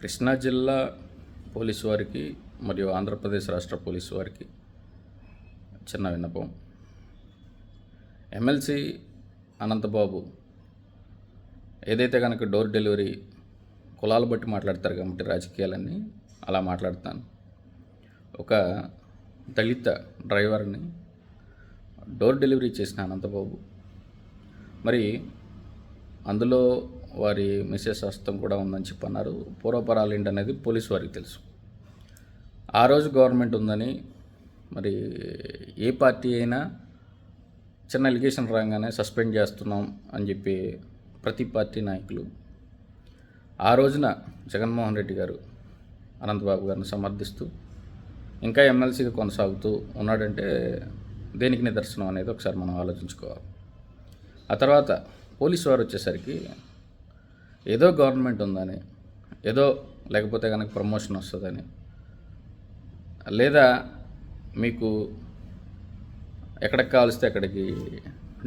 కృష్ణా జిల్లా పోలీసు వారికి మరియు ఆంధ్రప్రదేశ్ రాష్ట్ర పోలీసు వారికి చిన్న విన్నపం. ఎమ్మెల్సీ అనంతబాబు ఏదైతే కనుక డోర్ డెలివరీ కులాలు బట్టి మాట్లాడతారు కాబట్టి రాజకీయాలన్నీ అలా మాట్లాడుతాను. ఒక దళిత డ్రైవర్ని డోర్ డెలివరీ చేసిన అనంతబాబు మరి అందులో వారి మిసెస్ హస్తం కూడా ఉందని చెప్పన్నారు. పూర్వపరాలు ఏంటనేది పోలీసు వారికి తెలుసు. ఆ రోజు గవర్నమెంట్ ఉందని మరి ఏ పార్టీ అయినా చిన్న ఎలిగేషన్ రాగానే సస్పెండ్ చేస్తున్నాం అని చెప్పి ప్రతి పార్టీ నాయకులు ఆ రోజున జగన్మోహన్ రెడ్డి గారు అనంతబాబు గారిని సమర్థిస్తూ ఇంకా ఎమ్మెల్సీగా కొనసాగుతూ ఉన్నాడంటే దేనికి నిదర్శనం అనేది ఒకసారి మనం ఆలోచించుకోవాలి. ఆ తర్వాత పోలీసు వారు వచ్చేసరికి ఏదో గవర్నమెంట్ ఉందని, ఏదో లేకపోతే కనుక ప్రమోషన్ వస్తుందని, లేదా మీకు ఎక్కడికి కావలిస్తే అక్కడికి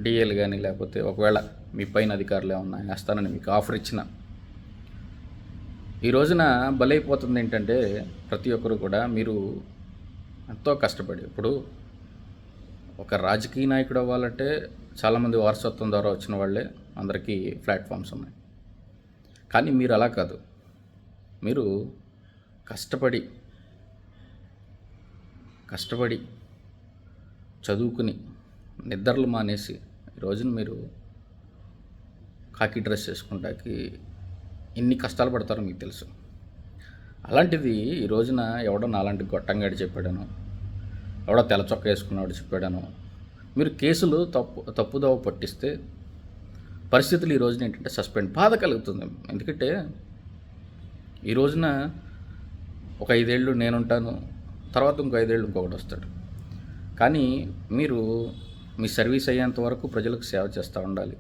డిఏలు కానీ లేకపోతే ఒకవేళ మీ పైన అధికారులు ఏమన్నా వేస్తానని మీకు ఆఫర్ ఇచ్చిన ఈ రోజున బలైపోతుంది ఏంటంటే ప్రతి ఒక్కరు కూడా మీరు ఎంతో కష్టపడి ఇప్పుడు ఒక రాజకీయ నాయకుడు అవ్వాలంటే చాలామంది వారసత్వం ద్వారా వచ్చిన వాళ్ళే అందరికీ ప్లాట్ఫామ్స్ ఉన్నాయి. కానీ మీరు అలా కాదు, మీరు కష్టపడి చదువుకుని నిద్రలు మానేసి ఈ రోజున మీరు కాకి డ్రెస్ వేసుకుంటాకి ఎన్ని కష్టాలు పడతారో మీకు తెలుసు. అలాంటిది ఈ రోజున ఎవడో నాలాంటి గొట్టంగాడి చెప్పాడను, ఎవడో తెల్ల చొక్క వేసుకున్నవాడు చెప్పాడను మీరు కేసులు తప్పుదోవ పట్టిస్తే పరిస్థితులు ఈ రోజున ఏంటంటే సస్పెండ్ బాధ కలుగుతుంది. ఎందుకంటే ఈ రోజున ఒక 5 ఏళ్ళు నేనుంటాను, తర్వాత ఇంకో 5 ఏళ్ళు ఇంకొకటి వస్తాడు. కానీ మీరు మీ సర్వీస్ అయ్యేంత వరకు ప్రజలకు సేవ చేస్తూ ఉండాలి.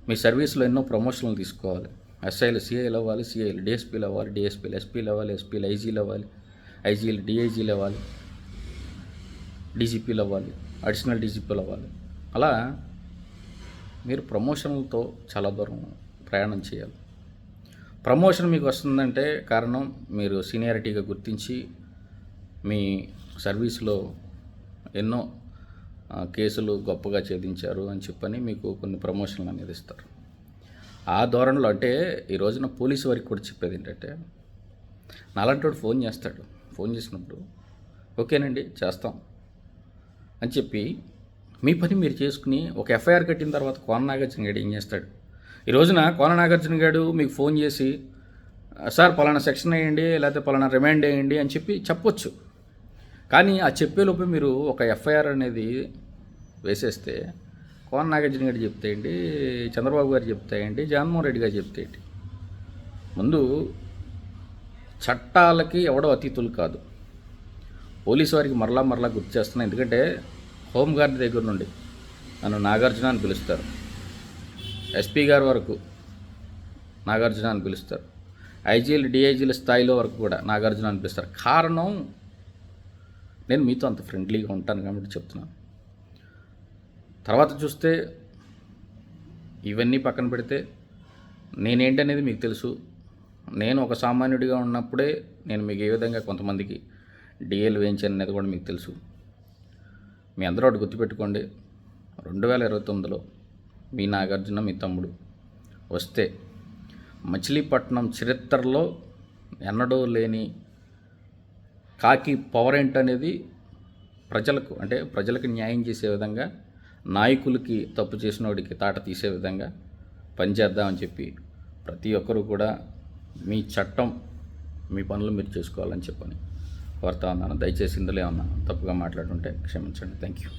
మీ సర్వీస్లో ఎన్నో ప్రమోషన్లు తీసుకోవాలి. ఎస్ఐలు సిఐలు అవ్వాలి, సిఐలు డిఎస్పీలు అవ్వాలి, డిఎస్పీలు ఎస్పీలు అవ్వాలి, ఎస్పీలు ఐజీలు అవ్వాలి, ఐజీలు డిఐజీలు అవ్వాలి, డీజీపీలు అవ్వాలి, అడిషనల్ డీజీపీలు అవ్వాలి. అలా మీరు ప్రమోషన్లతో చాలా దూరం ప్రయాణం చేయాలి. ప్రమోషన్ మీకు వస్తుందంటే కారణం మీరు సీనియారిటీగా గుర్తించి మీ సర్వీస్లో ఎన్నో కేసులు గొప్పగా ఛేదించారు అని చెప్పని మీకు కొన్ని ప్రమోషన్లు అనేది ఇస్తారు. ఆ ధోరణిలో అంటే ఈ రోజున పోలీసు వారికి కూడా చెప్పేది ఏంటంటే నాలాంటి వాడు ఫోన్ చేస్తాడు, ఫోన్ చేసినప్పుడు ఓకేనండి చేస్తాం అని చెప్పి మీ పని మీరు చేసుకుని ఒక ఎఫ్ఐఆర్ కట్టిన తర్వాత కోన నాగార్జున గారు ఏం చేస్తాడు? ఈ రోజున కోన నాగార్జున గారు మీకు ఫోన్ చేసి సార్ పలానా సెక్షన్ వేయండి లేకపోతే పలానా రిమాండ్ వేయండి అని చెప్పి చెప్పొచ్చు. కానీ ఆ చెప్పేలోపు మీరు ఒక ఎఫ్ఐఆర్ అనేది వేసేస్తే కోన నాగార్జున గారు చెప్తేయండి, చంద్రబాబు గారు చెప్తాయండి, జగన్మోహన్ రెడ్డి గారు చెప్తేయండి. ముందు చట్టాలకి ఎవడో అతీతులు కాదు. పోలీసు వారికి మరలా గుర్తు చేస్తున్నాను. ఎందుకంటే హోంగార్డ్ దగ్గర నుండి నన్ను నాగార్జున అని పిలుస్తారు, ఎస్పీ గారి వరకు నాగార్జున అని పిలుస్తారు, ఐజీలు డిఐజీల స్థాయిలో వరకు కూడా నాగార్జున అని పిలుస్తారు. కారణం నేను మీతో అంత ఫ్రెండ్లీగా ఉంటాను కాబట్టి చెప్తున్నాను. తర్వాత చూస్తే ఇవన్నీ పక్కన పెడితే నేనేంటనేది మీకు తెలుసు. నేను ఒక సామాన్యుడిగా ఉన్నప్పుడే నేను మీకు ఏ విధంగా కొంతమందికి డిఏలు వేయించాను అనేది కూడా మీకు తెలుసు. మీ అందరూ ఒకటి గుర్తుపెట్టుకోండి, 2029లో మీ నాగార్జున మీ తమ్ముడు వస్తే మచిలీపట్నం చరిత్రలో ఎన్నడూ లేని కాకి పవర్ ఏంటనేది ప్రజలకు న్యాయం చేసే విధంగా, నాయకులకి తప్పు చేసిన వాడికి తాట తీసే విధంగా పనిచేద్దామని చెప్పి ప్రతి ఒక్కరూ కూడా మీ చట్టం మీ పనులు మీరు చేసుకోవాలని చెప్పని కోరుతా ఉన్నాను. దయచేసి ఇందులో ఏమన్నా తప్పుగా మాట్లాడుంటే క్షమించండి. Thank you.